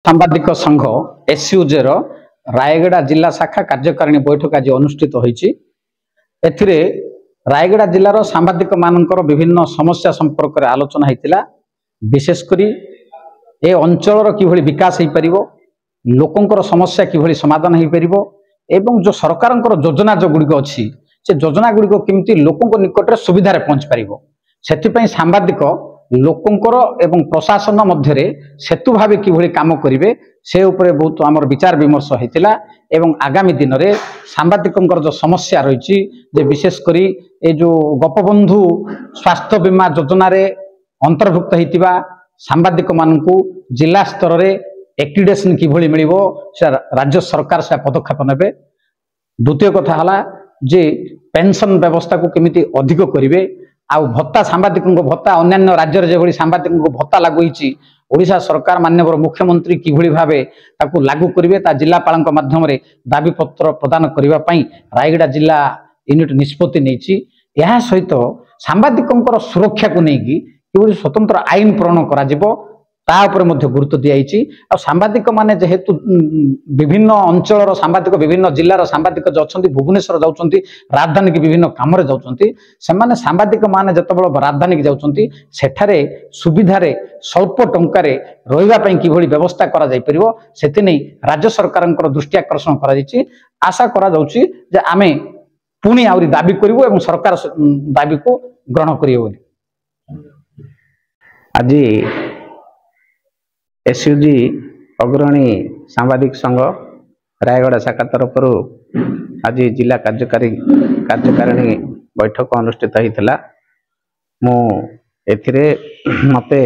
सांबादिक संघ एसयूजे रायगड़ा जिला शाखा कार्यकारिणी बैठक आज अनुष्ठित होईची। एथिरे रायगड़ा जिलार सांबादिक मानकर विभिन्न समस्या संपर्क में आलोचना होता। विशेषकर ए अंचल किभली विकास हो पारिबो, लोकंकर समस्या किभली समाधान हो पारिबो एवं जो सरकारंकर योजना जो गुड़िक अच्छी से योजना गुड़िक केमती लोकंक निकट सुविधा पहुंच पारिबो, सेथिपई सांबादिक लोकंकर एवं प्रशासन मध्य सेतु भाव किभली काम करिवे से उपरे बहुत आमर विचार विमर्श होता। एवं आगामी दिन में सांबादिकंकर जो समस्या रही जे विशेषकर ये जो गोपबंधु स्वास्थ्य बीमा योजना रे अंतर्भुक्त होता सांबादिक मानू जिला स्तर में एक्रिडेशन किभली मिलिबो से राज्य सरकार से पदक्षेप नेबे। द्वितीय कथा हला जे पेंशन व्यवस्था को केमिति अधिक करिवे, आ भत्ता सांबादिक भत्ता अन्य राज्य जो सांबादिक भत्ता लागू होईची ओडिशा सरकार माननीय मुख्यमंत्री किभली भावे ताकू लागू करिवे ता जिलापाल माध्यम रे दाबी पत्र प्रदान करिवा पई रायगड़ा जिला यूनिट निष्पत्ति नेछि। यह सहित सांबादिकंकर सुरक्षा को लेकिन किभली स्वतंत्र आईन प्रणयन करा जिवो ता उपरे मध्य गुरुत्व दियाइछि। आ सांबादिक माने जेहेतु विभिन्न अंचल सांबादिक विभिन्न जिलार सांबादिक जो अछंती भुवनेश्वर जाउछंती राजधानी की विभिन्न काम रे जाउछंती, सेमाने सांबादिक माने जतबेले राजधानी की जाउछंती सेठारे सुविधारे स्वल्प टंकारे रहिबा पई किभली व्यवस्था करा जाय परिबो सेति नै राज्य सरकारंकर दृष्टि आकर्षण करा जायछि। आशा करा जाउछि जे आमे पुणी आउरी दाबी करिवो एवं सरकार दाबी को ग्रहण करियो बोली। आज एसयूजी अग्रणी सांबादिक संघ रायगड़ा शाखा तरफ आज जिला कार्यकारिणी बैठक अनुष्ठित होता। मुझे मते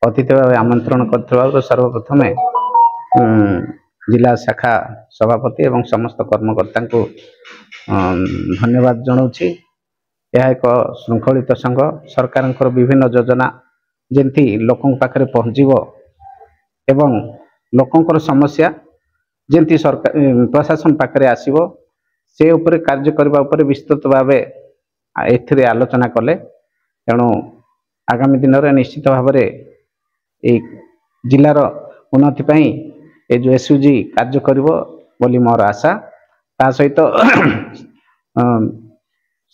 अतिथि भाव आमंत्रण कर सर्वप्रथम जिला शाखा सभापति एवं समस्त कर्मकर्ता को धन्यवाद जनाऊँगी। यह एक श्रृंखलित संघ सरकार विभिन्न योजना जेमती लोकों पाखे पहुँचब एवं लोकंकर समस्या जेमती सरकार प्रशासन पाखे आसीबो से उपरे कार्य करबा उपरे विस्तृत भावे एथिरे आलोचना कले। तेणु आगामी दिन में निश्चित भाव में जिलार उन्नति पाई ए जो एसयूजी कार्य करिवो बोली मोर आशा। ता सहित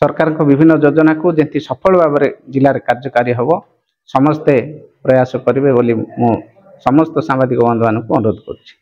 सरकार को विभिन्न योजना को जेमती सफल भाव में जिले में कार्यकारी हम समस्ते प्रयास करेंगे बोली मु समस्त सांबादिक बंधु मानक अनुरोध करुछि।